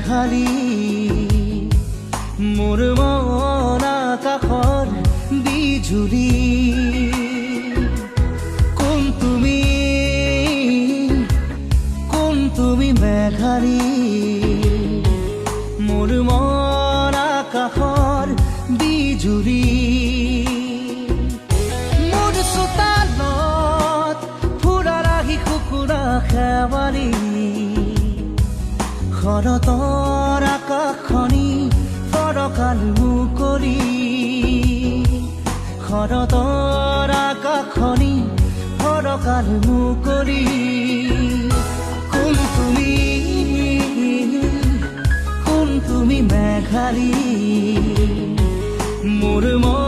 মেঘালী মোৰ মন আকাশৰ বিজুলী কোন তুমি মেঘালী মোৰ মন আকাশৰ বিজুলী মোৰ চোতালত ফুৰা ৰাখি কুকুৰা খেৱালী শৰতৰ আকাশখনি ফৰকাল মুকলি শৰতৰ আকাশখনি ফৰকাল মুকলি কোন তুমি মেঘালী মোৰ মন